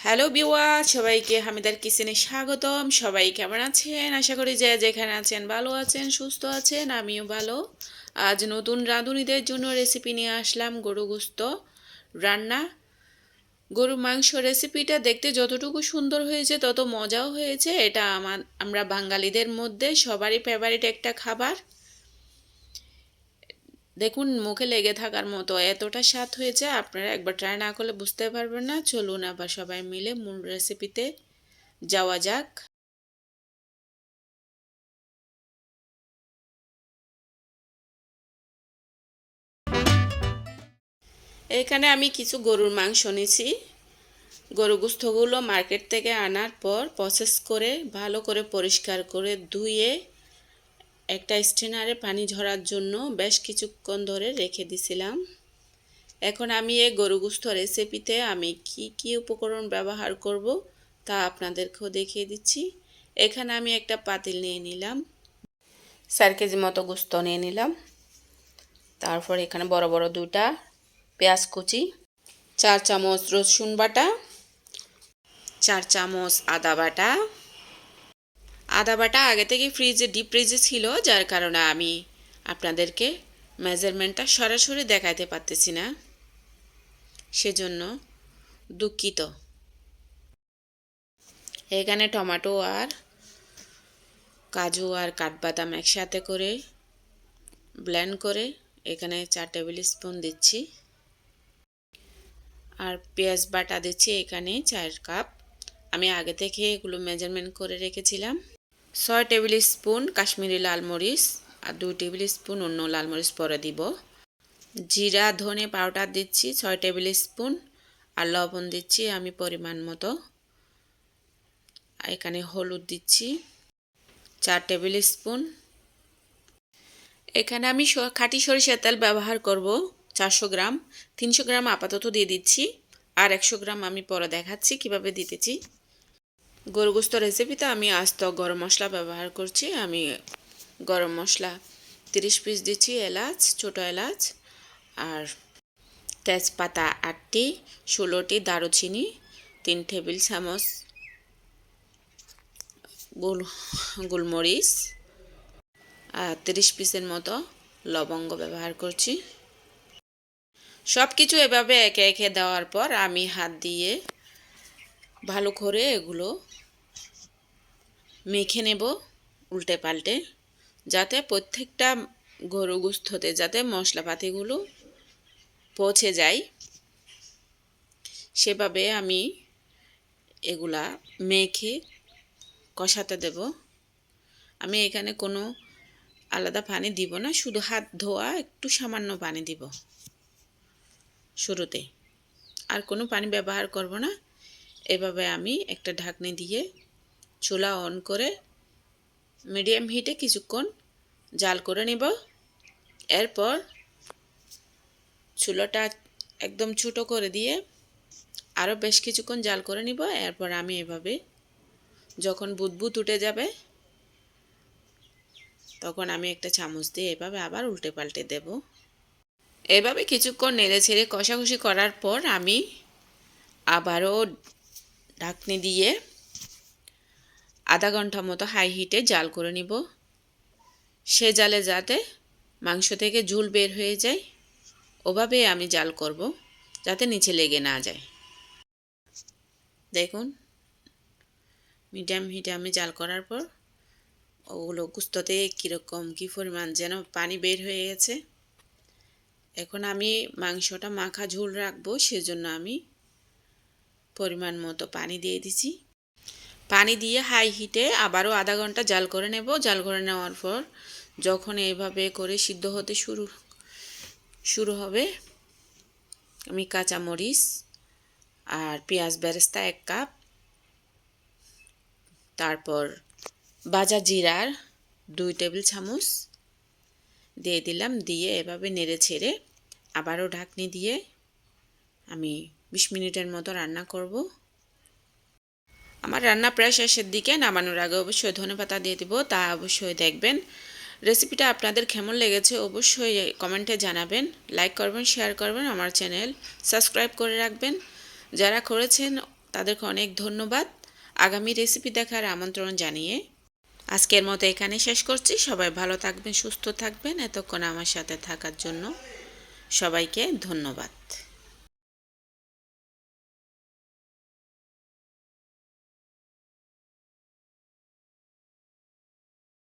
Hello viewer, সবাইকে হামিদার কিচেনে স্বাগতম। সবাই কেমন আছেন? আশা করি যে যেখানে আছেন ভালো আছেন, সুস্থ আছেন। আমিও ভালো। আজ নতুন রাঁধুনিদের জন্য রেসিপি নিয়ে আসলাম গরু গোস্ত রান্না। গরু মাংস রেসিপিটা দেখতে যতটুকু সুন্দর হয়েছে তত মজাও হয়েছে। এটা আমরা বাঙালিদের মধ্যে সবারই ফেভারিট একটা খাবার। দেখুন, মুখে লেগে থাকার মতো এতটা স্বাদ হয়েছে, আপনারা একবার ট্রাই না করলে বুঝতে পারবেন না। চলুন আবার সবাই মিলে মূল রেসিপিতে যাওয়া যাক। এখানে আমি কিছু গরুর মাংস নিয়েছি। গরু গোস্তগুলো মার্কেট থেকে আনার পর প্রসেস করে ভালো করে পরিষ্কার করে ধুয়ে একটা স্ট্রেনারে পানি ঝরার জন্য বেশ কিছুক্ষণ ধরে রেখে দিছিলাম। এখন আমি এই গরু গোস্ত রেসিপিতে আমি কি উপকরণ ব্যবহার করব তা আপনাদেরকেও দেখিয়ে দিচ্ছি। এখানে আমি একটা পাতিল নিয়ে নিলাম, 4 কেজি মতো গোস্ত নিয়ে নিলাম। তারপর এখানে বড় বড় দুটা পেঁয়াজ কুচি, 4 চামচ রসুন বাটা, 4 চামচ আদা বাটা। আদা বাটা আগে থেকে ডিপ ফ্রিজে ছিল, যার কারণে আমি আপনাদেরকে মেজারমেন্টটা সরাসরি দেখাইতে পারতেছি না, সেজন্য দুঃখিত। এখানে টমেটো আর কাজু আর কাঠবাদাম একসাথে করে ব্লেন্ড করে এখানে 4 টেবিল স্পুন দিচ্ছি। আর পেঁয়াজ বাটা দিচ্ছি এখানে 4 কাপ। আমি আগে থেকে এগুলো মেজারমেন্ট করে রেখেছিলাম। 6 টেবিল স্পুন কাশ্মীরি লাল মরিচ আর 2 টেবিল স্পুন অন্য লাল মরিচ পরে দিব। জিরা ধনে পাউডার দিচ্ছি 6 টেবিল স্পুন। আর লবণ দিচ্ছি আমি পরিমাণ মতো। এখানে হলুদ দিচ্ছি 4 টেবিল স্পুন। এখানে আমি খাঁটি সরিষার তেল ব্যবহার করব 400 গ্রাম। 300 গ্রাম আপাতত দিয়ে দিচ্ছি, আর 100 গ্রাম আমি পরে দেখাচ্ছি কিভাবে দিতেছি। গরু গোস্ত রেসিপিতে আমি আস্ত গরম মশলা ব্যবহার করছি। আমি গরম মশলা 30 পিস দিচ্ছি, এলাচ ছোট এলাচ, আর তেজপাতা 8টি, 16টি দারুচিনি, 3 টেবিল চামচ গোলমরিচ, আর 30 পিসের মতো লবঙ্গ ব্যবহার করছি। সব কিছু এভাবে একে একে দেওয়ার পর আমি হাত দিয়ে ভালো করে এগুলো মেখে নেব উল্টে পাল্টে, যাতে প্রত্যেকটা গরু গোস্ততে যাতে মশলাপাতিগুলো পৌঁছে যায়, সেভাবে আমি এগুলা মেখে কষাতে দেব। আমি এখানে কোনো আলাদা পানি দিব না, শুধু হাত ধোয়া একটু সামান্য পানি দিব শুরুতে, আর কোনো পানি ব্যবহার করব না। এভাবে আমি একটা ঢাকনি দিয়ে চুলা অন করে মিডিয়াম হিটে কিছুক্ষণ জাল করে নেব। এরপর চুলাটা একদম ছোটো করে দিয়ে আরও বেশ কিছুক্ষণ জাল করে নিব। এরপর আমি এভাবে যখন বুদবুদ উঠে যাবে তখন আমি একটা চামচ দিয়ে এভাবে আবার উল্টে পাল্টে দেব। এভাবে কিছুক্ষণ নেড়ে ছেড়ে কষাকষি করার পর আমি আবারও ঢাকনি দিয়ে আধা ঘন্টা মতো হাই হিটে জাল করে নিব। সে জালে যাতে মাংস থেকে ঝোল বের হয়ে যায়, ওভাবে আমি জাল করব যাতে নিচে লেগে না যায়। দেখুন, মিডিয়াম হিটে আমি জাল করার পর ওগুলো গোস্ততে কীরকম কী পরিমাণ যেন পানি বের হয়ে গেছে। এখন আমি মাংসটা মাখা ঝোল রাখবো, সেজন্য আমি পরিমাণ মতো পানি দিয়ে দিছি। পানি দিয়ে হাই হিটে আবারও আধা ঘন্টা জাল করে নেব। জাল করে নেওয়ার পর যখন এইভাবে করে সিদ্ধ হতে শুরু হবে, আমি কাঁচামরিচ আর পেঁয়াজ বেরেস্তা 1 কাপ, তারপর ভাজা জিরার 2 টেবিল চামচ দিয়ে দিলাম। দিয়ে এভাবে নেড়ে ছেড়ে আবারও ঢাকনি দিয়ে আমি 20 মিনিটের মতো রান্না করব। আমার রান্না প্রায় শেষের দিকে, নামানোর আগে অবশ্যই ধনেপাতা দিয়ে দিব, তা অবশ্যই দেখবেন। রেসিপিটা আপনাদের কেমন লেগেছে অবশ্যই কমেন্টে জানাবেন। লাইক করবেন, শেয়ার করবেন, আমার চ্যানেল সাবস্ক্রাইব করে রাখবেন। যারা করেছেন তাদেরকে অনেক ধন্যবাদ। আগামী রেসিপি দেখার আমন্ত্রণ জানিয়ে আজকের মতো এখানে শেষ করছি। সবাই ভালো থাকবেন, সুস্থ থাকবেন। এতক্ষণ আমার সাথে থাকার জন্য সবাইকে ধন্যবাদ।